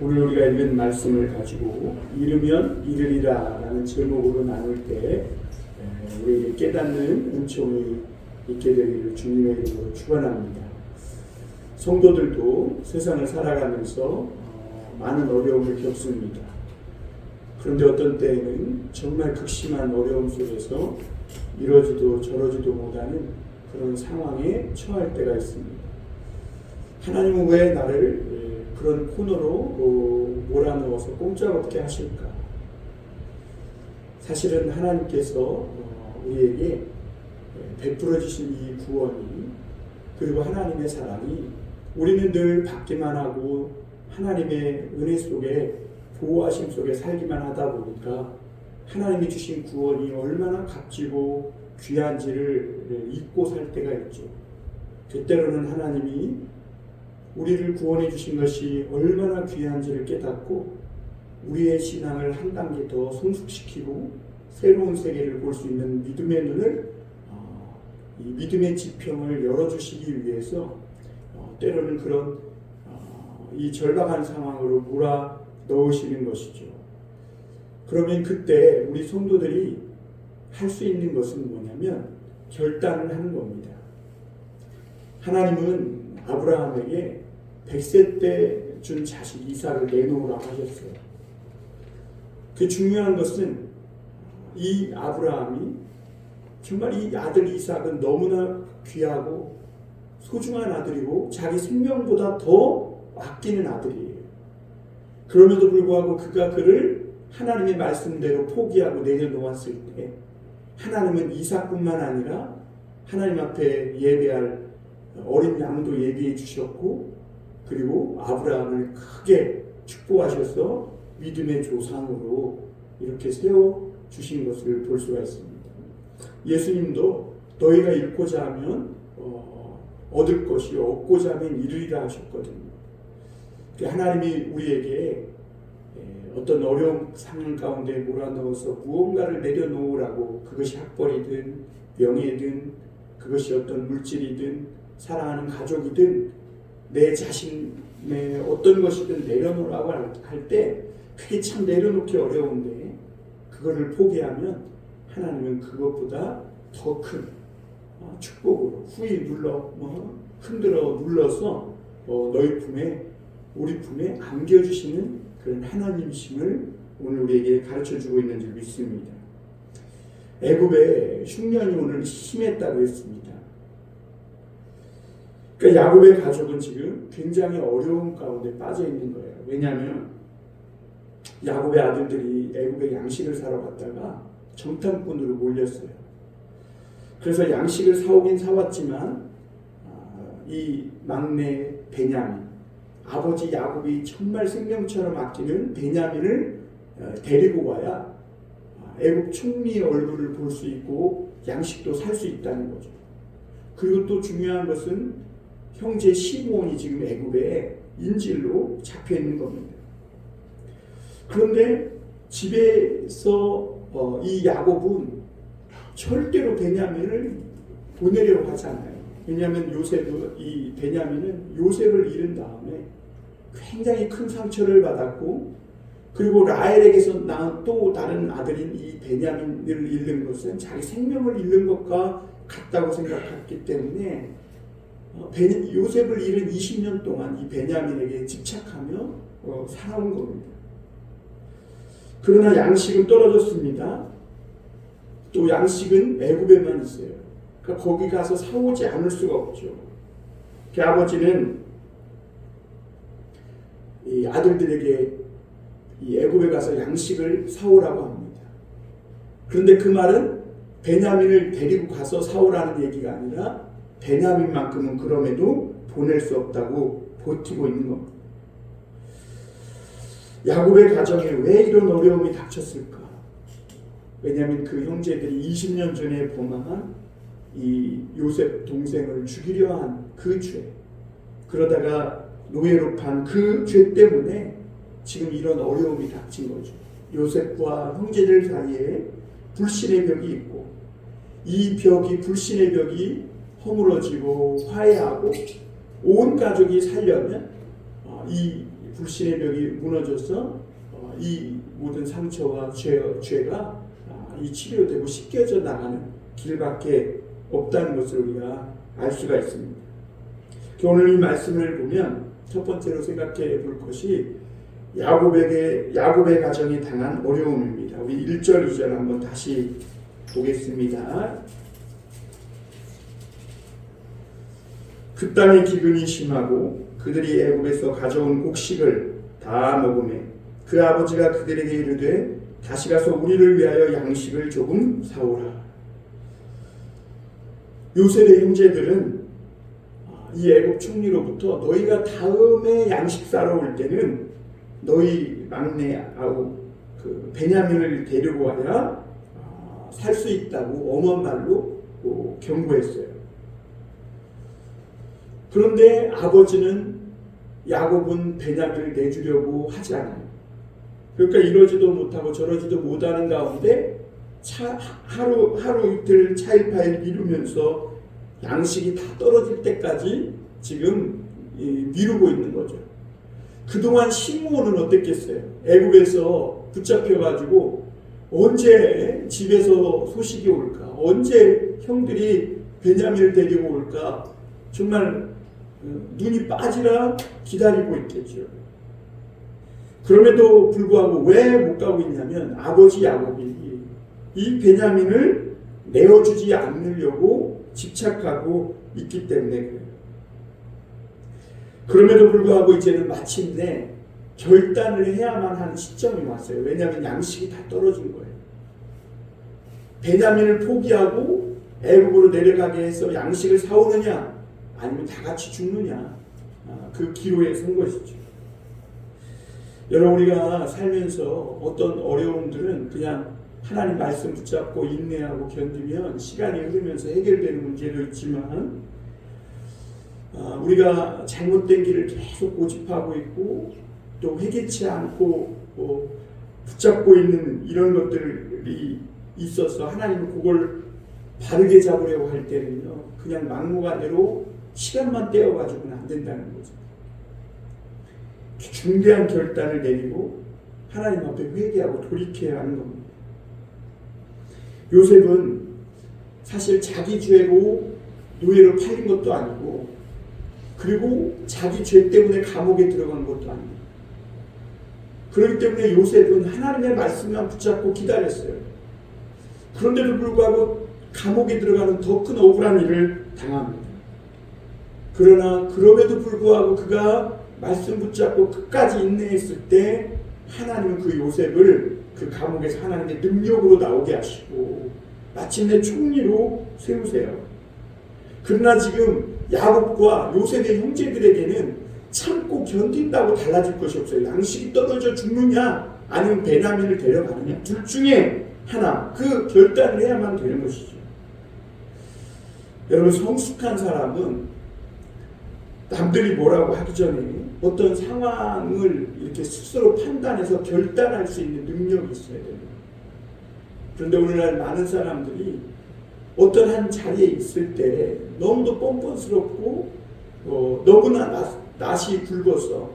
오늘 우리가 읽은 말씀을 가지고 이르면 이르리라 라는 제목으로 나눌 때 우리에게 깨닫는 은총이 있게 되기를 주님의 이름으로 축원합니다. 성도들도 세상을 살아가면서 많은 어려움을 겪습니다. 그런데 어떤 때에는 정말 극심한 어려움 속에서 이러지도 저러지도 못하는 그런 상황에 처할 때가 있습니다. 하나님은 왜 나를 그런 코너로 몰아넣어서 꼼짝없게 하실까? 사실은 하나님께서 우리에게 베풀어 주신 이 구원이, 그리고 하나님의 사랑이 우리는 늘 받기만 하고 하나님의 은혜 속에 보호하심 속에 살기만 하다 보니까 하나님이 주신 구원이 얼마나 값지고 귀한지를 잊고 살 때가 있죠. 때때로는 하나님이 우리를 구원해 주신 것이 얼마나 귀한지를 깨닫고 우리의 신앙을 한 단계 더 성숙시키고 새로운 세계를 볼 수 있는 믿음의 눈을, 이 믿음의 지평을 열어주시기 위해서 때로는 그런 이 절박한 상황으로 몰아 넣으시는 것이죠. 그러면 그때 우리 성도들이 할 수 있는 것은 뭐냐면 결단을 하는 겁니다. 하나님은 아브라함에게 100세 때 준 자식 이삭을 내놓으라고 하셨어요. 그 중요한 것은 이 아브라함이 정말 이 아들 이삭은 너무나 귀하고 소중한 아들이고 자기 생명보다 더 아끼는 아들이에요. 그럼에도 불구하고 그가 그를 하나님의 말씀대로 포기하고 내려놓았을 때 하나님은 이삭뿐만 아니라 하나님 앞에 예배할 어린 양도 예비해 주셨고, 그리고 아브라함을 크게 축복하셔서 믿음의 조상으로 이렇게 세워주신 것을 볼 수가 있습니다. 예수님도 너희가 잃고자 하면 얻을 것이, 얻고자 하면 이르리라 하셨거든요. 하나님이 우리에게 어떤 어려운 상황 가운데 몰아넣어서 무언가를 내려놓으라고, 그것이 학벌이든 명예든 그것이 어떤 물질이든 사랑하는 가족이든 내 자신의 어떤 것이든 내려놓으라고 할 때 그게 참 내려놓기 어려운데, 그거를 포기하면 하나님은 그것보다 더 큰 축복으로 후히 흔들어 눌러서 너희 품에, 우리 품에 안겨주시는 그런 하나님이심을 오늘 우리에게 가르쳐주고 있는 줄 믿습니다. 애굽의 흉년이 오늘 심했다고 했습니다. 그러니까 야곱의 가족은 지금 굉장히 어려움 가운데 빠져 있는 거예요. 왜냐하면 야곱의 아들들이 애굽에 양식을 사러 갔다가 정탐꾼으로 몰렸어요. 그래서 양식을 사오긴 사왔지만 이 막내 베냐민, 아버지 야곱이 정말 생명처럼 아끼는 베냐민을 데리고 와야 애굽 총리의 얼굴을 볼 수 있고 양식도 살 수 있다는 거죠. 그리고 또 중요한 것은 형제 시므온이 지금 애굽에 인질로 잡혀 있는 겁니다. 그런데 집에서 이 야곱은 절대로 베냐민을 보내려고 하지 않아요. 왜냐하면 이 베냐민은 요셉을 잃은 다음에 굉장히 큰 상처를 받았고, 그리고 라헬에게서 낳은 또 다른 아들인 이 베냐민을 잃는 것은 자기 생명을 잃는 것과 같다고 생각했기 때문에 요셉을 잃은 20년 동안 이 베냐민에게 집착하며 살아온 겁니다. 그러나 양식은 떨어졌습니다. 또 양식은 애굽에만 있어요. 그러니까 거기 가서 사오지 않을 수가 없죠. 그 아버지는 이 아들들에게 이 애굽에 가서 양식을 사오라고 합니다. 그런데 그 말은 베냐민을 데리고 가서 사오라는 얘기가 아니라 베냐민만큼은 그럼에도 보낼 수 없다고 버티고 있는 겁니다. 야곱의 가정에 왜 이런 어려움이 닥쳤을까? 왜냐하면 그 형제들이 20년 전에 범한 이 요셉 동생을 죽이려 한 그 죄, 그러다가 노예로 판 그 죄 때문에 지금 이런 어려움이 닥친 거죠. 요셉과 형제들 사이에 불신의 벽이 있고, 이 벽이, 불신의 벽이 허물어지고 화해하고 온 가족이 살려면 이 불신의 벽이 무너져서 이 모든 상처와 죄가 이 치료되고 씻겨져 나가는 길밖에 없다는 것을 우리가 알 수가 있습니다. 오늘 이 말씀을 보면 첫 번째로 생각해 볼 것이 야곱의 가정이 당한 어려움입니다. 우리 1절, 2절 한번 다시 보겠습니다. 그 땅의 기근이 심하고 그들이 애굽에서 가져온 곡식을 다 먹으며 그 아버지가 그들에게 이르되 다시 가서 우리를 위하여 양식을 조금 사오라. 요셉의 형제들은 이 애굽 총리로부터 너희가 다음에 양식 사러 올 때는 너희 막내 그 베냐민을 데리고 와야 살 수 있다고 엄한 말로 경고했어요. 그런데 아버지는 야곱은 베냐민을 내주려고 하지 않아요. 그러니까 이러지도 못하고 저러지도 못하는 가운데 하루 이틀 차일파일 미루면서 양식이 다 떨어질 때까지 지금 미루고 있는 거죠. 그동안 시므온은 어땠겠어요? 애굽에서 붙잡혀가지고 언제 집에서 소식이 올까? 언제 형들이 베냐민을 데리고 올까? 정말 눈이 빠지라 기다리고 있겠죠. 그럼에도 불구하고 왜 못 가고 있냐면 아버지 야곱이 이 베냐민을 내어주지 않으려고 집착하고 있기 때문에 그래요. 그럼에도 불구하고 이제는 마침내 결단을 해야만 하는 시점이 왔어요. 왜냐하면 양식이 다 떨어진 거예요. 베냐민을 포기하고 애굽으로 내려가게 해서 양식을 사오느냐 아니면 다 같이 죽느냐, 그 기로에 선 것이죠. 여러분, 우리가 살면서 어떤 어려움들은 그냥 하나님 말씀 붙잡고 인내하고 견디면 시간이 흐르면서 해결되는 문제도 있지만 우리가 잘못된 길을 계속 고집하고 있고 또 회개치 않고 붙잡고 있는 이런 것들이 있어서 하나님은 그걸 바르게 잡으려고 할 때는요, 그냥 막무가내로 시간만 떼어가지고는 안 된다는 거죠. 중대한 결단을 내리고 하나님 앞에 회개하고 돌이켜야 하는 겁니다. 요셉은 사실 자기 죄로 노예로 팔린 것도 아니고 그리고 자기 죄 때문에 감옥에 들어간 것도 아닙니다. 그렇기 때문에 요셉은 하나님의 말씀만 붙잡고 기다렸어요. 그런데도 불구하고 감옥에 들어가는 더 큰 억울한 일을 당합니다. 그러나 그럼에도 불구하고 그가 말씀 붙잡고 끝까지 인내했을 때 하나님은 그 요셉을 그 감옥에서 하나님의 능력으로 나오게 하시고 마침내 총리로 세우세요. 그러나 지금 야곱과 요셉의 형제들에게는 참고 견딘다고 달라질 것이 없어요. 양식이 떨어져 죽느냐 아니면 베냐민을 데려가느냐, 둘 중에 하나, 그 결단을 해야만 되는 것이죠. 여러분, 성숙한 사람은 남들이 뭐라고 하기 전에 어떤 상황을 이렇게 스스로 판단해서 결단할 수 있는 능력이 있어야 됩니다. 그런데 오늘날 많은 사람들이 어떤 한 자리에 있을 때 너무도 뻔뻔스럽고 너무나 낯이 굵어서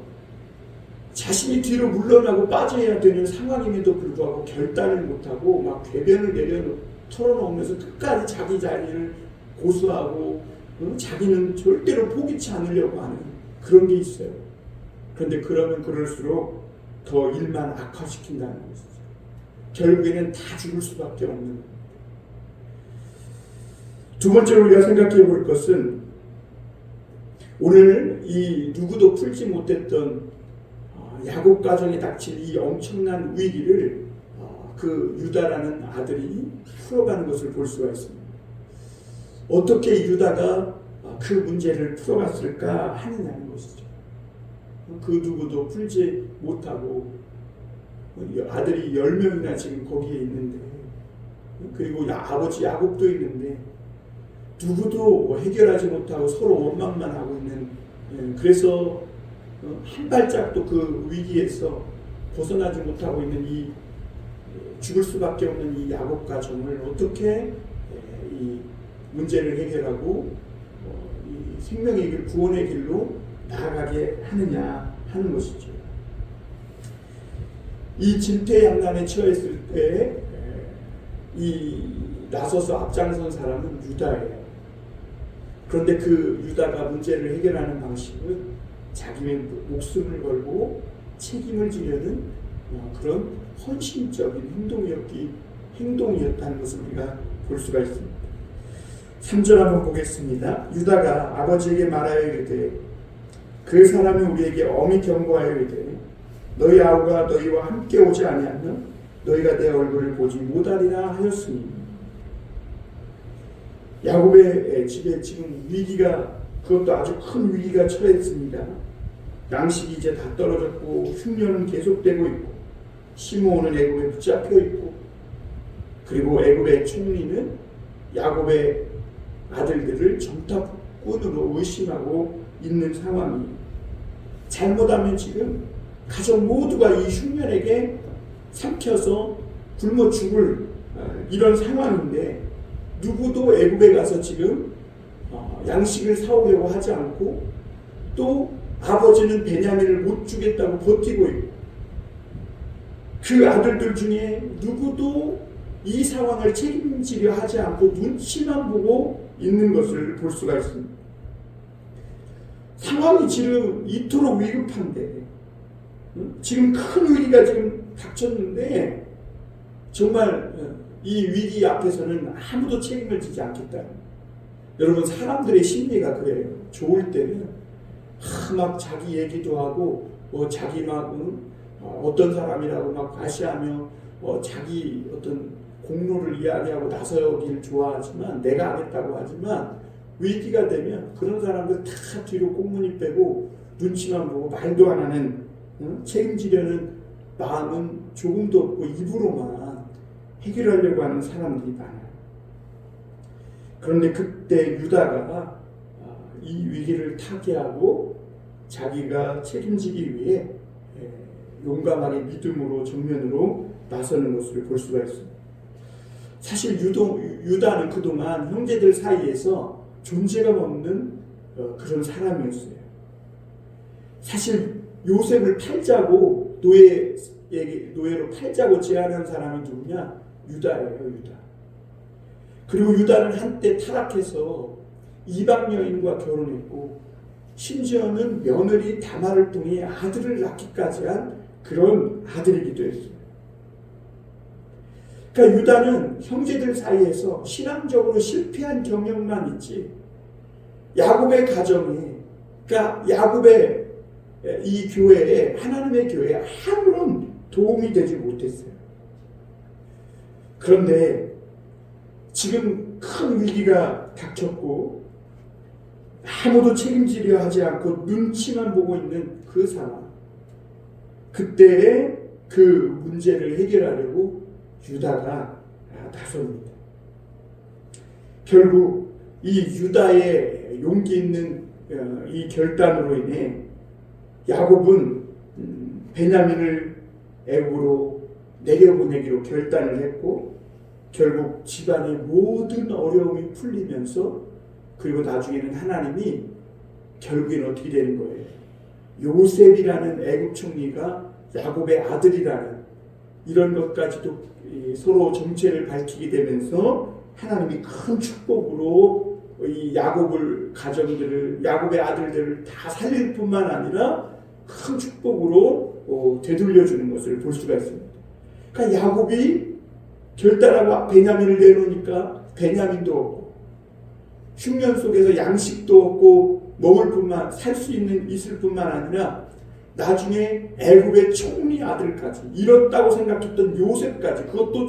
자신이 뒤로 물러나고 빠져야 되는 상황임에도 불구하고 결단을 못하고 막 궤변을 털어놓으면서 끝까지 자기 자리를 고수하고 자기는 절대로 포기치 않으려고 하는 그런 게 있어요. 그런데 그러면 그럴수록 더 일만 악화시킨다는 것이죠. 결국에는 다 죽을 수밖에 없는 겁니다. 두 번째로 우리가 생각해 볼 것은 오늘 이 누구도 풀지 못했던 야곱 가정에 닥친 이 엄청난 위기를 그 유다라는 아들이 풀어가는 것을 볼 수가 있습니다. 어떻게 유다가 그 문제를 풀어갔을까 하느냐는 것이죠. 그 누구도 풀지 못하고 아들이 10명이나 지금 거기에 있는데, 그리고 아버지 야곱도 있는데 누구도 해결하지 못하고 서로 원망만 하고 있는, 그래서 한 발짝도 그 위기에서 벗어나지 못하고 있는 이 죽을 수밖에 없는 이 야곱 가정을 어떻게 이 문제를 해결하고 이 생명의 길, 구원의 길로 나아가게 하느냐 하는 것이죠. 이 진퇴양난에 처했을 때 이 나서서 앞장선 사람은 유다예요. 그런데 그 유다가 문제를 해결하는 방식은 자기의 목숨을 걸고 책임을 지려는 그런 헌신적인 행동이었다는 것을 우리가 볼 수가 있습니다. 3절 한번 보겠습니다. 유다가 아버지에게 말하여 이르되 그 사람이 우리에게 엄히 경고하여 이르되 너희 아우가 너희와 함께 오지 아니하면 너희가 내 얼굴을 보지 못하리라 하였으니 야곱의 집에 지금 위기가 그것도 아주 큰 위기가 처했습니다. 양식이 이제 다 떨어졌고 흉년은 계속되고 있고 시므온은 애굽에 붙잡혀 있고 그리고 애굽의 총리는 야곱의 아들들을 정탐꾼으로 의심하고 있는 상황이 잘못하면 지금 가족 모두가 이 흉년에게 삼켜서 굶어 죽을 이런 상황인데 누구도 애굽에 가서 지금 양식을 사오려고 하지 않고 또 아버지는 베냐민을 못 주겠다고 버티고 있고 그 아들들 중에 누구도 이 상황을 책임지려 하지 않고 눈치만 보고 있는 것을 볼 수가 있습니다. 상황이 지금 이토록 위급한데 지금 큰 위기가 지금 닥쳤는데 정말 이 위기 앞에서는 아무도 책임을 지지 않겠다. 여러분 사람들의 심리가 그래요. 좋을 때는 막 자기 얘기도 하고 자기 막 어떤 사람이라고 막 과시하며 자기 어떤 공로를 이야기하고 나서기를 좋아하지만 내가 안 했다고 하지만 위기가 되면 그런 사람들 다 뒤로 꽁무니 빼고 눈치만 보고 말도 안 하는 책임지려는 마음은 조금도 없고 입으로만 해결하려고 하는 사람들이 많아요. 그런데 그때 유다가 이 위기를 타개하고 자기가 책임지기 위해 용감하게 믿음으로 정면으로 나서는 것을 볼 수가 있습니다. 사실 유다는 그동안 형제들 사이에서 존재감 없는 그런 사람이었어요. 사실 요셉을 팔자고 노예로 팔자고 제안한 사람이 누구냐? 유다예요. 유다. 그리고 유다는 한때 타락해서 이방 여인과 결혼했고 심지어는 며느리 다말을 통해 아들을 낳기까지 한 그런 아들이기도 했어요. 그러니까 유다는 형제들 사이에서 신앙적으로 실패한 경력만 있지 야곱의 가정에 그러니까 야곱의 이 교회에 하나님의 교회에 아무런 도움이 되지 못했어요. 그런데 지금 큰 위기가 닥쳤고 아무도 책임지려 하지 않고 눈치만 보고 있는 그 상황 그때의 그 문제를 해결하려고 유다가 나섭니다. 결국 이 유다의 용기 있는 이 결단으로 인해 야곱은 베냐민을 애굽으로 내려보내기로 결단을 했고 결국 집안의 모든 어려움이 풀리면서 그리고 나중에는 하나님이 결국에는 어떻게 되는 거예요? 요셉이라는 애굽 총리가 야곱의 아들이라는 이런 것까지도 서로 정체를 밝히게 되면서 하나님이 큰 축복으로 이 야곱의 아들들을 다 살릴 뿐만 아니라 큰 축복으로 되돌려주는 것을 볼 수가 있습니다. 그러니까 야곱이 결단하고 베냐민을 내놓으니까 베냐민도 없고 흉년 속에서 양식도 없고 살 수 있을 뿐만 아니라 나중에 애굽의 총리 아들까지 잃었다고 생각했던 요셉까지 그것도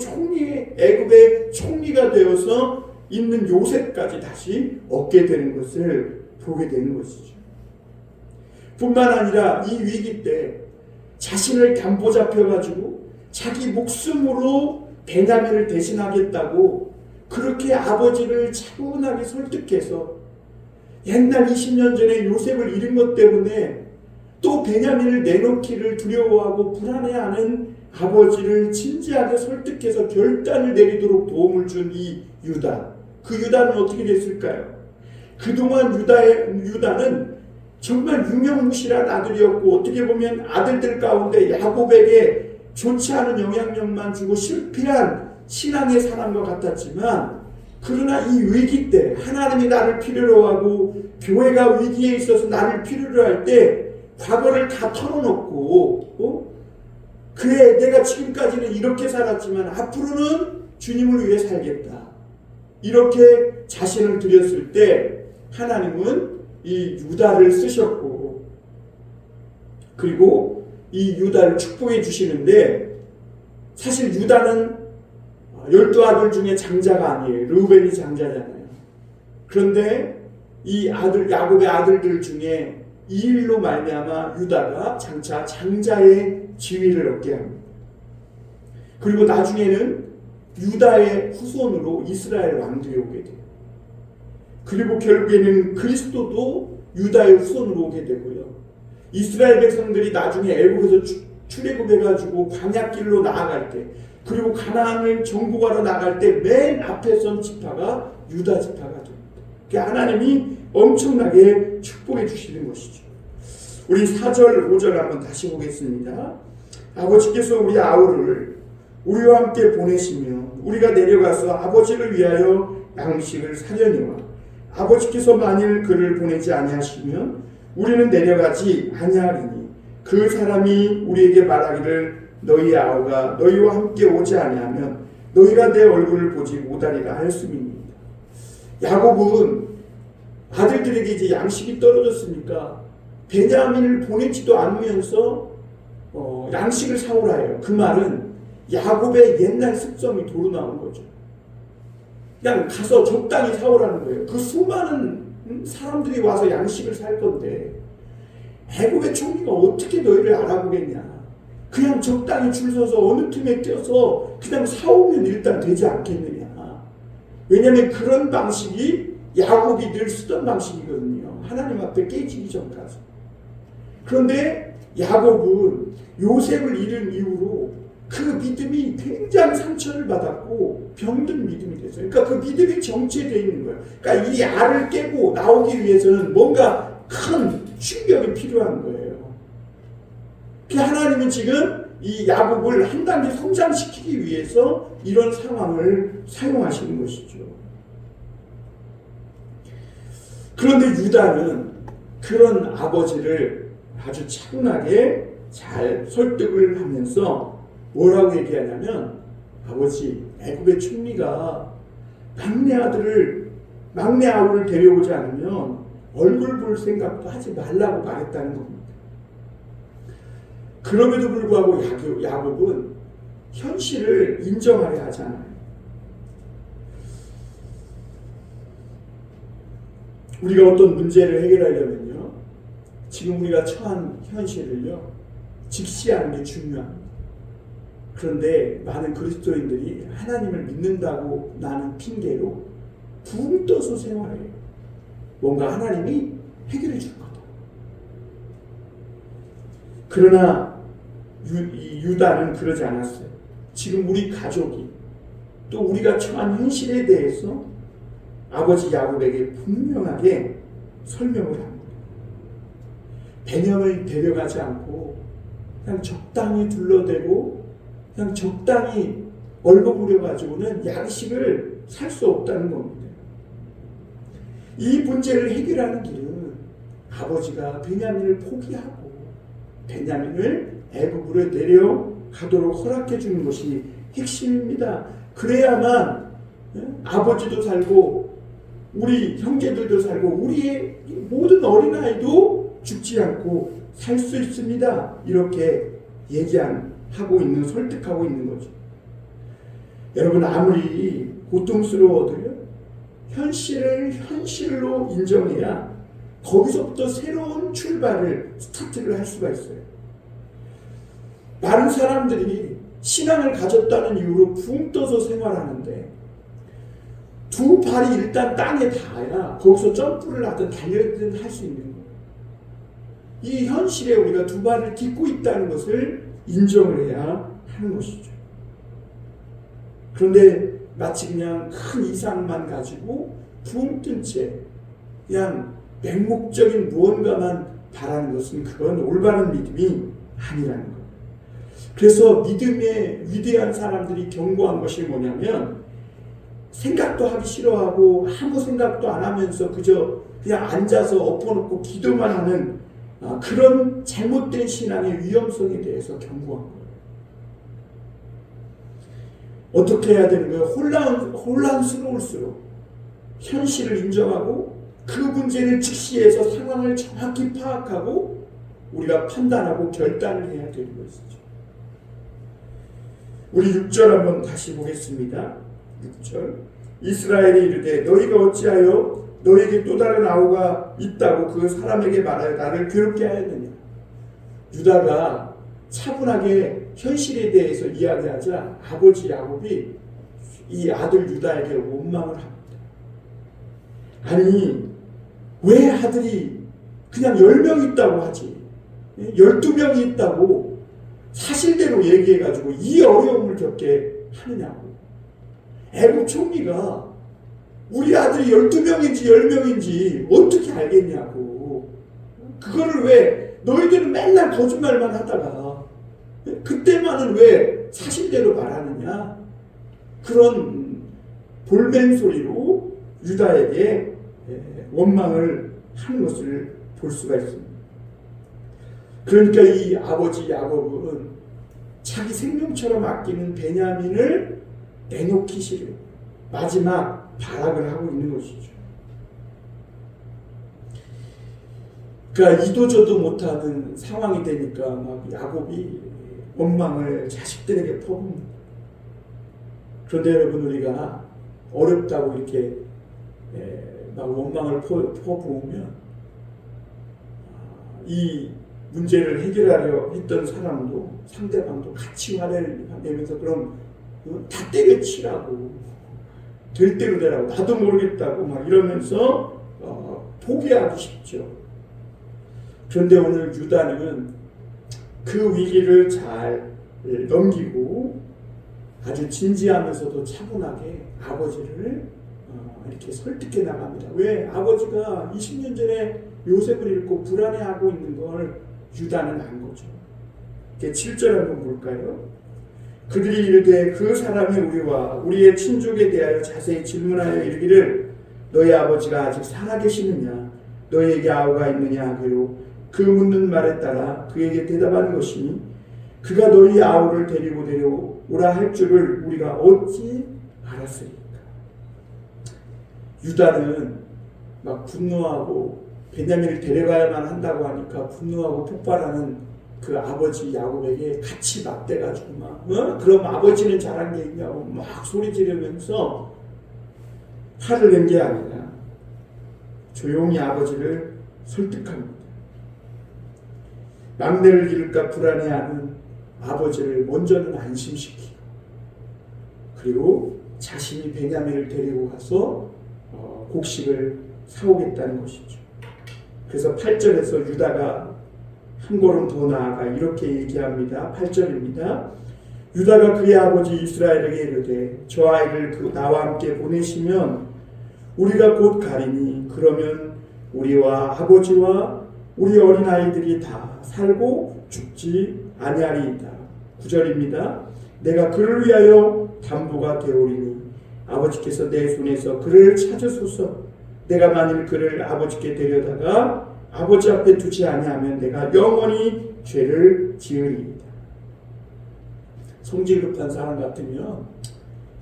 애굽의 총리가 되어서 있는 요셉까지 다시 얻게 되는 것을 보게 되는 것이죠. 뿐만 아니라 이 위기 때 자신을 담보 잡혀가지고 자기 목숨으로 베냐민을 대신하겠다고 그렇게 아버지를 차분하게 설득해서 옛날 20년 전에 요셉을 잃은 것 때문에 또 베냐민을 내놓기를 두려워하고 불안해하는 아버지를 진지하게 설득해서 결단을 내리도록 도움을 준 이 유다. 그 유다는 어떻게 됐을까요? 그동안 유다는 정말 유명무실한 아들이었고 어떻게 보면 아들들 가운데 야곱에게 좋지 않은 영향력만 주고 실패한 신앙의 사람과 같았지만, 그러나 이 위기 때 하나님이 나를 필요로 하고 교회가 위기에 있어서 나를 필요로 할 때 과거를 다 털어놓고 그래 내가 지금까지는 이렇게 살았지만 앞으로는 주님을 위해 살겠다, 이렇게 자신을 드렸을 때 하나님은 이 유다를 쓰셨고, 그리고 이 유다를 축복해 주시는데, 사실 유다는 12아들 중에 장자가 아니에요. 르우벤이 장자잖아요. 그런데 이 아들 야곱의 아들들 중에 이 일로 말미암아 유다가 장차 장자의 지위를 얻게 합니다. 그리고 나중에는 유다의 후손으로 이스라엘 왕들이 오게 돼요. 그리고 결국에는 그리스도도 유다의 후손으로 오게 되고요. 이스라엘 백성들이 나중에 애굽에서 출애굽해가지고 광야길로 나아갈 때, 그리고 가나안을 정복하러 나갈 때 맨 앞에 선 지파가 유다 지파가 됩니다. 그러니까 하나님이 엄청나게 축복해 주시는 것이죠. 우리 4절 5절 한번 다시 보겠습니다. 아버지께서 우리 아우를 우리와 함께 보내시며 우리가 내려가서 아버지를 위하여 양식을 사려니와 아버지께서 만일 그를 보내지 아니하시면 우리는 내려가지 아니하리니 그 사람이 우리에게 말하기를 너희 아우가 너희와 함께 오지 아니하면 너희가 내 얼굴을 보지 못하리라 하였음입니다. 야곱은 아들들에게 이제 양식이 떨어졌으니까 베냐민을 보내지도 않으면서 양식을 사오라 해요. 그 말은 야곱의 옛날 습성이 도로 나온 거죠. 그냥 가서 적당히 사오라는 거예요. 그 수많은 사람들이 와서 양식을 살 건데 애굽의 총리가 어떻게 너희를 알아보겠냐. 그냥 적당히 줄 서서 어느 틈에 껴서 그냥 사오면 일단 되지 않겠느냐. 왜냐하면 그런 방식이 야곱이 늘 쓰던 방식이거든요. 하나님 앞에 깨지기 전까지. 그런데 야곱은 요셉을 잃은 이후로 그 믿음이 굉장히 상처를 받았고 병든 믿음이 됐어요. 그러니까 그 믿음이 정체되어 있는 거예요. 그러니까 이 알을 깨고 나오기 위해서는 뭔가 큰 충격이 필요한 거예요. 하나님은 지금 이 야곱을 한 단계 성장시키기 위해서 이런 상황을 사용하시는 것이죠. 그런데 유다는 그런 아버지를 아주 차분하게 잘 설득을 하면서 뭐라고 얘기하냐면, 아버지, 애굽의 총리가 막내 아우를 데려오지 않으면 얼굴 볼 생각도 하지 말라고 말했다는 겁니다. 그럼에도 불구하고 야곱은 현실을 인정하려 하잖아요. 우리가 어떤 문제를 해결하려면요, 지금 우리가 처한 현실을요 직시하는 게 중요합니다. 그런데 많은 그리스도인들이 하나님을 믿는다고 나는 핑계로 붕 떠서 생활해요. 뭔가 하나님이 해결해 줄 거다. 그러나 유다는 그러지 않았어요. 지금 우리 가족이 또 우리가 처한 현실에 대해서 아버지 야곱에게 분명하게 설명을 합니다. 베냐민을 데려가지 않고 그냥 적당히 둘러대고 그냥 적당히 얼버무려 가지고는 양식을 살 수 없다는 겁니다. 이 문제를 해결하는 길은 아버지가 베냐민을 포기하고 베냐민을 애굽으로 내려가도록 허락해 주는 것이 핵심입니다. 그래야만 아버지도 살고 우리 형제들도 살고 우리의 모든 어린아이도 죽지 않고 살 수 있습니다. 이렇게 얘기하고 있는, 설득하고 있는 거죠. 여러분, 아무리 고통스러워도요, 현실을 현실로 인정해야 거기서부터 새로운 출발을, 스타트를 할 수가 있어요. 많은 사람들이 신앙을 가졌다는 이유로 붕 떠서 생활하는데 두 발이 일단 땅에 닿아야 거기서 점프를 하든 달려든 할 수 있는 거예요. 이 현실에 우리가 두 발을 딛고 있다는 것을 인정을 해야 하는 것이죠. 그런데 마치 그냥 큰 이상만 가지고 붕 뜬 채 그냥 맹목적인 무언가만 바라는 것은 그건 올바른 믿음이 아니라는 거예요. 그래서 믿음의 위대한 사람들이 경고한 것이 뭐냐면 생각도 하기 싫어하고 아무 생각도 안 하면서 그냥 앉아서 엎어놓고 기도만 하는 그런 잘못된 신앙의 위험성에 대해서 경고한 거예요. 어떻게 해야 되는 거예요? 혼란스러울수록 현실을 인정하고 그 문제를 직시해서 상황을 정확히 파악하고 우리가 판단하고 결단을 해야 되는 것이죠. 우리 6절 한번 다시 보겠습니다. 6절 이스라엘이 이르되 너희가 어찌하여 너에게 또 다른 아우가 있다고 그 사람에게 말하여 나를 괴롭게 하였느냐. 유다가 차분하게 현실에 대해서 이야기하자 아버지 야곱이 이 아들 유다에게 원망을 합니다. 아니 왜 아들이 그냥 10명 있다고 하지 12명이 있다고 사실대로 얘기해가지고 이 어려움을 겪게 하느냐고. 애국 총리가 우리 아들이 12명인지 10명인지 어떻게 알겠냐고. 그거를 왜 너희들은 맨날 거짓말만 하다가 그때만은 왜 사실대로 말하느냐. 그런 볼멘 소리로 유다에게 원망을 하는 것을 볼 수가 있습니다. 그러니까 이 아버지 야곱은 자기 생명처럼 아끼는 베냐민을 내놓기 싫어요. 마지막 발악을 하고 있는 것이죠. 그러니까 이도저도 못하는 상황이 되니까 막 야곱이 원망을 자식들에게 퍼붓니다. 그런데 여러분 우리가 어렵다고 이렇게 막 원망을 퍼부으면 이 문제를 해결하려 했던 사람도 상대방도 같이 화를 내면서 그럼 다 때려치라고 될 대로 되라고 나도 모르겠다고 막 이러면서 포기하기 쉽죠. 그런데 오늘 유다는 그 위기를 잘 넘기고 아주 진지하면서도 차분하게 아버지를 이렇게 설득해 나갑니다. 왜? 아버지가 20년 전에 요셉을 잃고 불안해하고 있는 걸 유다는 안 거죠. 7절 한번 볼까요? 그들이 이르되 그 사람이 우리와 우리의 친족에 대하여 자세히 질문하여 이르기를 너희 아버지가 아직 살아계시느냐 너희에게 아우가 있느냐 하기로 그 묻는 말에 따라 그에게 대답하는 것이니 그가 너희 아우를 데리고 내려오라 할 줄을 우리가 어찌 알았으리까. 유다는 막 분노하고 베냐민을 데려가야만 한다고 하니까 분노하고 폭발하는 그 아버지 야곱에게 같이 맞대가지고 막 그럼 아버지는 잘한 게 있냐고 막 소리 지르면서 화를 낸 게 아니라 조용히 아버지를 설득합니다. 막내를 잃을까 불안해하는 아버지를 먼저는 안심시키고 그리고 자신이 베냐민을 데리고 가서 곡식을 사오겠다는 것이죠. 그래서 8절에서 유다가 한 걸음 더 나아가 이렇게 얘기합니다. 8절입니다. 유다가 그의 아버지 이스라엘에게 이르되 저 아이를 나와 함께 보내시면 우리가 곧 가리니 그러면 우리와 아버지와 우리 어린아이들이 다 살고 죽지 아니하리이다. 9절입니다. 내가 그를 위하여 담보가 되오리니 아버지께서 내 손에서 그를 찾으소서. 내가 만일 그를 아버지께 데려다가 아버지 앞에 두지 아니하면 내가 영원히 죄를 지으리이다. 성질 급한 사람 같으면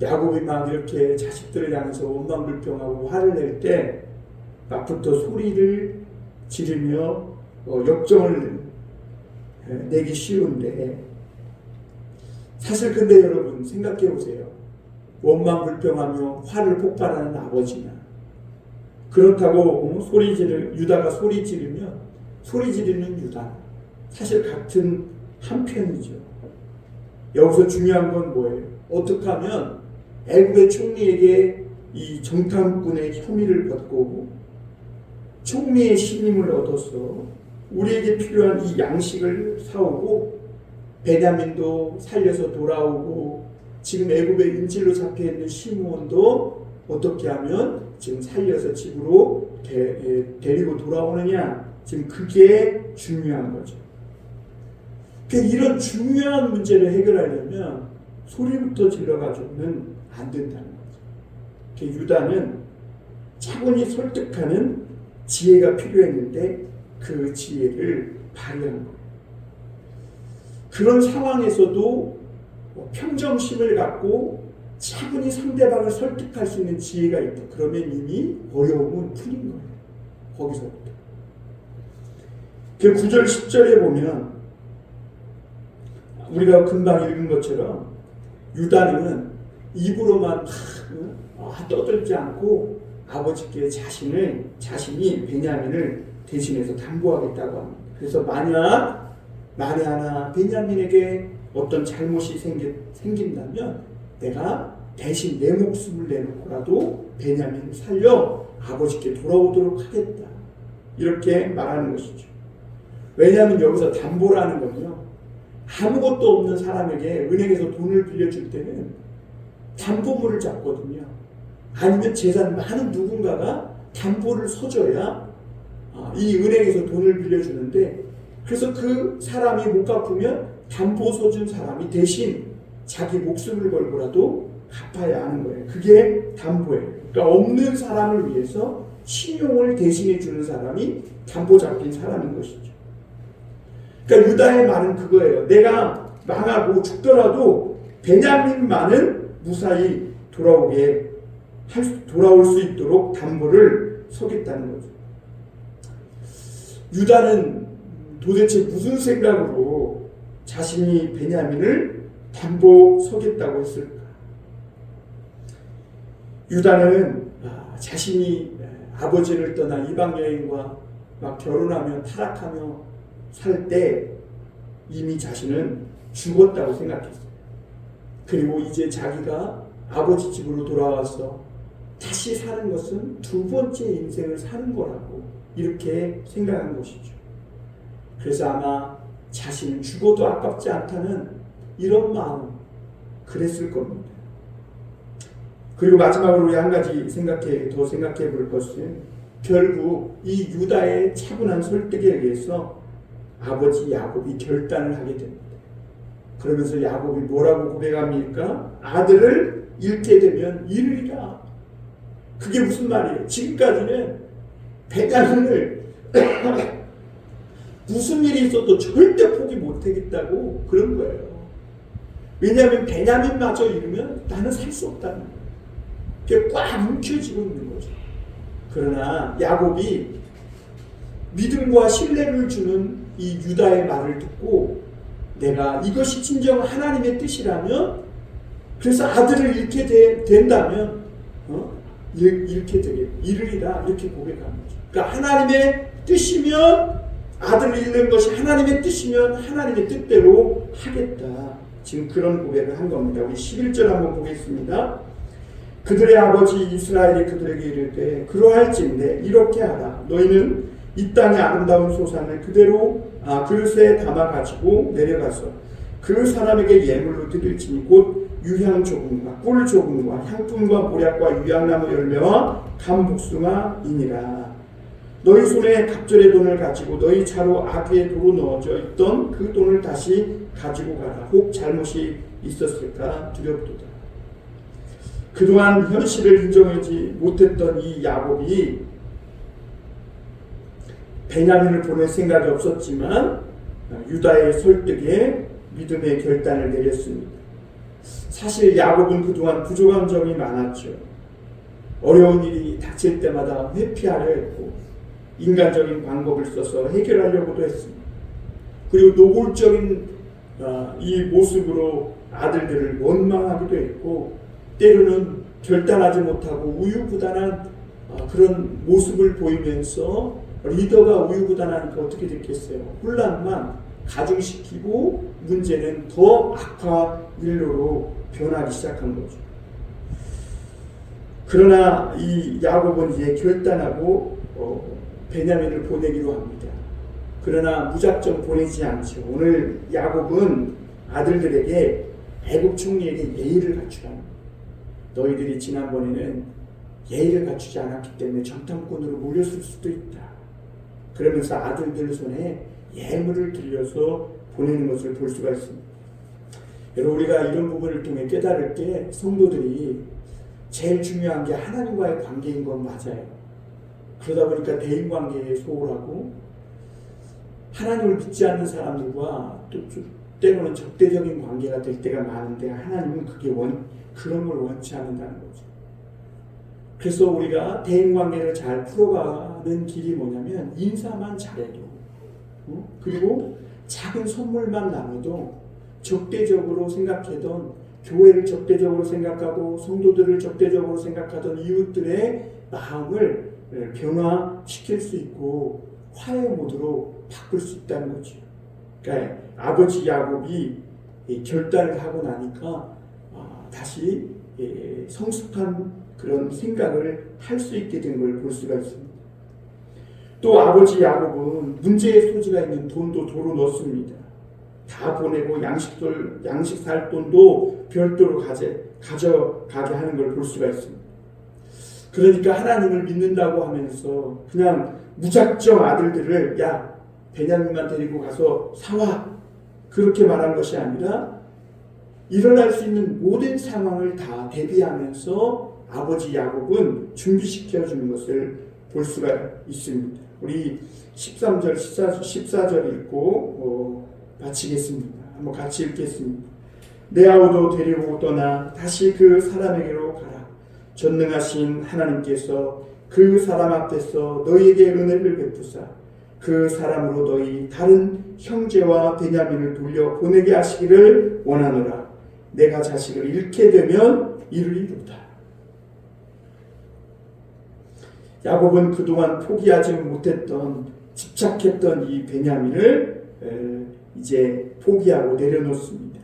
야곱이 막 이렇게 자식들을 향해서 원망불평하고 화를 낼 때 막부터 소리를 지르며 역정을 내기 쉬운데 사실 근데 여러분 생각해 보세요. 원망불평하며 화를 폭발하는 아버지냐 그렇다고 유다가 소리 지르면 소리 지르는 유다 사실 같은 한편이죠. 여기서 중요한 건 뭐예요? 어떻게 하면 애굽의 총리에게 이 정탐꾼의 혐의를 받고 총리의 신임을 얻어서 우리에게 필요한 이 양식을 사오고 베냐민도 살려서 돌아오고 지금 애굽의 인질로 잡혀있는 시므온도 어떻게 하면 지금 살려서 집으로 데리고 돌아오느냐 지금 그게 중요한 거죠. 이런 중요한 문제를 해결하려면 소리부터 질러가지고는 안 된다는 거죠. 유다는 차분히 설득하는 지혜가 필요했는데 그 지혜를 발휘한 거예요. 그런 상황에서도 평정심을 갖고 차분히 상대방을 설득할 수 있는 지혜가 있다. 그러면 이미 어려움은 풀린 거예요. 거기서부터. 그 9절 10절에 보면 우리가 금방 읽은 것처럼 유다는 입으로만 떠들지 않고 아버지께 자신이 베냐민을 대신해서 담보하겠다고 합니다. 그래서 만약 만에 하나 베냐민에게 어떤 잘못이 생긴다면 내가 대신 내 목숨을 내놓고라도 베냐민을 살려 아버지께 돌아오도록 하겠다. 이렇게 말하는 것이죠. 왜냐하면 여기서 담보라는 건요, 아무것도 없는 사람에게 은행에서 돈을 빌려줄 때는 담보물을 잡거든요. 아니면 재산 많은 누군가가 담보를 서줘야 이 은행에서 돈을 빌려주는데, 그래서 그 사람이 못 갚으면 담보 서준 사람이 대신 자기 목숨을 걸고라도 갚아야 하는 거예요. 그게 담보예요. 그러니까 없는 사람을 위해서 신용을 대신해 주는 사람이 담보 잡힌 사람인 것이죠. 그러니까 유다의 말은 그거예요. 내가 망하고 죽더라도 베냐민만은 무사히 돌아올 수 있도록 담보를 서겠다는 거죠. 유다는 도대체 무슨 생각으로 자신이 베냐민을 담보 서겠다고 했을까? 유다는 자신이 아버지를 떠나 이방 여인과 막 결혼하며 타락하며 살 때 이미 자신은 죽었다고 생각했어요. 그리고 이제 자기가 아버지 집으로 돌아와서 다시 사는 것은 두 번째 인생을 사는 거라고 이렇게 생각한 것이죠. 그래서 아마 자신은 죽어도 아깝지 않다는 이런 마음, 그랬을 겁니다. 그리고 마지막으로 우리 한 가지 더 생각해 볼 것은, 결국 이 유다의 차분한 설득에 의해서 아버지 야곱이 결단을 하게 됩니다. 그러면서 야곱이 뭐라고 고백합니까? 아들을 잃게 되면 잃으리라. 그게 무슨 말이에요? 지금까지는 베냐민을 무슨 일이 있어도 절대 포기 못하겠다고 그런 거예요. 왜냐하면 베냐민마저 잃으면 나는 살 수 없다는 거예요. 그게 꽉 움켜쥐고 있는 거죠. 그러나 야곱이 믿음과 신뢰를 주는 이 유다의 말을 듣고, 내가 이것이 진정 하나님의 뜻이라면, 그래서 아들을 잃게 된다면 잃게 되게 잃으리라, 이렇게 고백하는 거죠. 그러니까 하나님의 뜻이면, 아들을 잃는 것이 하나님의 뜻이면 하나님의 뜻대로 하겠다, 지금 그런 고백을 한 겁니다. 우리 11절 한번 보겠습니다. 그들의 아버지 이스라엘이 그들에게 이르되 그러할진대 이렇게 하라. 너희는 이 땅의 아름다운 소산을 그대로 그릇에 담아 가지고 내려가서 그 사람에게 예물로 드릴지니 곧 유향 조금과 꿀 조금과 향품과 모략과 유향나무 열매와 감복숭아이니라. 너희 손에 갑절의 돈을 가지고 너희 차로 아귀에 도로 넣어져 있던 그 돈을 다시 가지고 가라. 혹 잘못이 있었을까 두렵도다. 그동안 현실을 인정하지 못했던 이 야곱이 베냐민을 보낼 생각이 없었지만 유다의 설득에 믿음의 결단을 내렸습니다. 사실 야곱은 그동안 부족한 점이 많았죠. 어려운 일이 닥칠 때마다 회피하려 했고 인간적인 방법을 써서 해결하려고도 했습니다. 그리고 노골적인 이 모습으로 아들들을 원망하기도 했고, 때로는 결단하지 못하고 우유부단한 그런 모습을 보이면서 리더가 우유부단하니까 어떻게 됐겠어요? 혼란만 가중시키고 문제는 더 악화 일로로 변하기 시작한 거죠. 그러나 이 야곱은 이제 결단하고 베냐민을 보내기로 합니다. 그러나 무작정 보내지 않죠. 오늘 야곱은 아들들에게 애굽 총리에게 예의를 갖추라는, 너희들이 지난번에는 예의를 갖추지 않았기 때문에 정탐꾼으로 몰렸을 수도 있다. 그러면서 아들들 손에 예물을 들려서 보내는 것을 볼 수가 있습니다. 여러분, 우리가 이런 부분을 통해 깨달을 게 성도들이 제일 중요한 게 하나님과의 관계인 건 맞아요. 그러다 보니까 대인관계에 소홀하고 하나님을 믿지 않는 사람들과 또 때로는 적대적인 관계가 될 때가 많은데 하나님은 그런 걸 원치 않는다는 거죠. 그래서 우리가 대인관계를 잘 풀어가는 길이 뭐냐면 인사만 잘해도 그리고 작은 선물만 나눠도 적대적으로 생각하던 교회를 적대적으로 생각하고 성도들을 적대적으로 생각하던 이웃들의 마음을 변화시킬 수 있고 화해 모드로 바꿀 수 있다는 거죠. 그러니까 아버지 야곱이 결단을 하고 나니까 다시 성숙한 그런 생각을 할 수 있게 된 걸 볼 수가 있습니다. 또 아버지 야곱은 문제의 소지가 있는 돈도 도로 넣습니다. 다 보내고 양식 살 돈도 별도로 가져가게 하는 걸 볼 수가 있습니다. 그러니까 하나님을 믿는다고 하면서 그냥 무작정 아들들을 야 베냐민만 데리고 가서 사와 그렇게 말한 것이 아니라 일어날 수 있는 모든 상황을 다 대비하면서 아버지 야곱은 준비시켜주는 것을 볼 수가 있습니다. 우리 13절 14절 읽고 마치겠습니다. 한번 같이 읽겠습니다. 내 아우도 데리고 떠나 다시 그 사람에게로 가라. 전능하신 하나님께서 그 사람 앞에서 너희에게 은혜를 베푸사 그 사람으로 너희 다른 형제와 베냐민을 돌려 보내게 하시기를 원하노라. 내가 자식을 잃게 되면 이르리로다. 야곱은 그동안 포기하지 못했던 집착했던 이 베냐민을 이제 포기하고 내려놓습니다.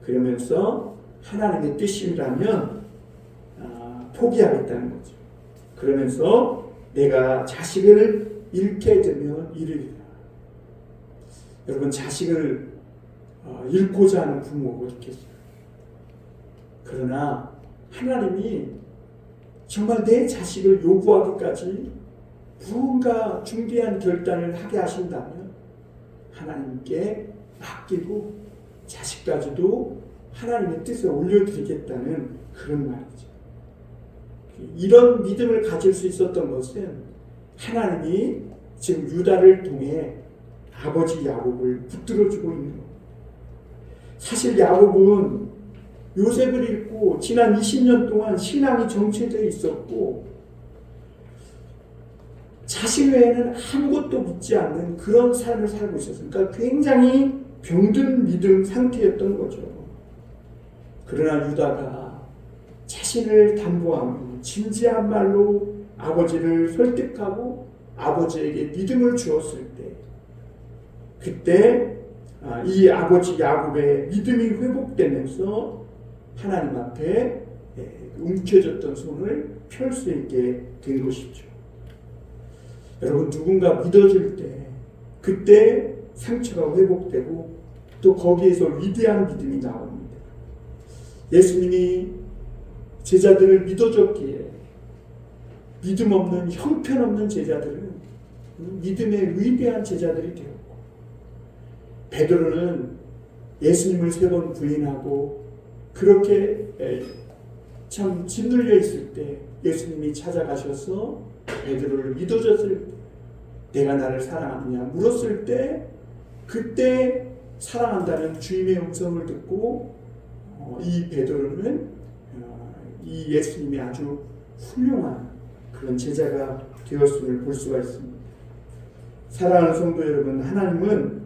그러면서 하나님의 뜻이라면 포기하겠다는 거죠. 그러면서 내가 자식을 잃게 되면 이르리라. 여러분, 자식을 잃고자 하는 부모가 어딨겠어요? 그러나 하나님이 정말 내 자식을 요구하기까지 무언가 중대한 결단을 하게 하신다면 하나님께 맡기고 자식까지도 하나님의 뜻에 올려드리겠다는 그런 말이죠. 이런 믿음을 가질 수 있었던 것은 하나님이 지금 유다를 통해 아버지 야곱을 붙들어주고 있는 겁니다. 사실 야곱은 요셉을 잃고 지난 20년 동안 신앙이 정체되어 있었고 자신 외에는 아무것도 믿지 않는 그런 삶을 살고 있었어요. 그러니까 굉장히 병든 믿음 상태였던 거죠. 그러나 유다가 자신을 담보하며 진지한 말로 아버지를 설득하고 아버지에게 믿음을 주었을 때 그때 이 아버지 야곱의 믿음이 회복되면서 하나님 앞에 움켜졌던 손을 펼 수 있게 된 것이죠. 여러분, 누군가 믿어줄 때 그때 상처가 회복되고 또 거기에서 위대한 믿음이 나옵니다. 예수님이 제자들을 믿어줬기에 믿음 없는 형편없는 제자들은 믿음의 위대한 제자들이 되었고 베드로는 예수님을 3번 부인하고 그렇게 참 짓눌려 있을 때 예수님이 찾아가셔서 베드로를 믿어줬을 때 내가 나를 사랑하느냐 물었을 때 그때 사랑한다는 주님의 음성을 듣고 이 베드로는 이 예수님이 아주 훌륭한 그런 제자가 되었음을 볼 수가 있습니다. 사랑하는 성도 여러분, 하나님은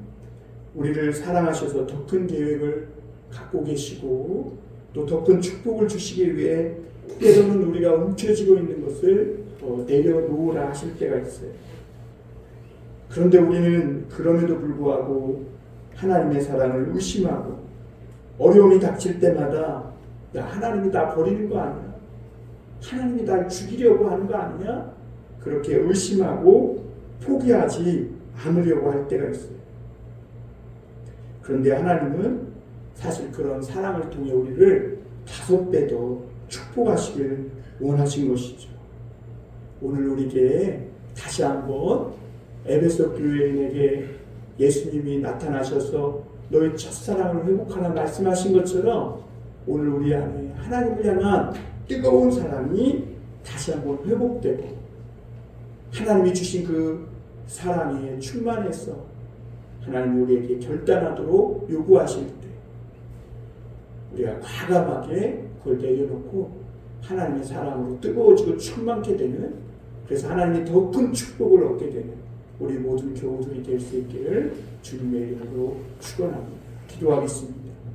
우리를 사랑하셔서 더 큰 계획을 갖고 계시고 또 더 큰 축복을 주시기 위해 때로는 우리가 움켜쥐고 있는 것을 내려놓으라 하실 때가 있어요. 그런데 우리는 그럼에도 불구하고 하나님의 사랑을 의심하고 어려움이 닥칠 때마다 야, 하나님이 나 버리는 거 아니야? 하나님이 날 죽이려고 하는 거 아니야? 그렇게 의심하고 포기하지 않으려고 할 때가 있어요. 그런데 하나님은 사실 그런 사랑을 통해 우리를 5배 더 축복하시길 원하신 것이죠. 오늘 우리에게 다시 한번 에베소 교회인에게 예수님이 나타나셔서 너의 첫사랑을 회복하라 말씀하신 것처럼 오늘 우리 안에 하나님을 향한 뜨거운 사랑이 다시 한번 회복되고 하나님이 주신 그 사랑에 충만해서 하나님이 우리에게 결단하도록 요구하실 때 우리가 과감하게 그걸 내려놓고 하나님의 사랑으로 뜨거워지고 충만케 되는, 그래서 하나님이 더 큰 축복을 얻게 되는 우리 모든 교우들이 될 수 있기를 주님의 이름으로 축원합니다. 기도하겠습니다.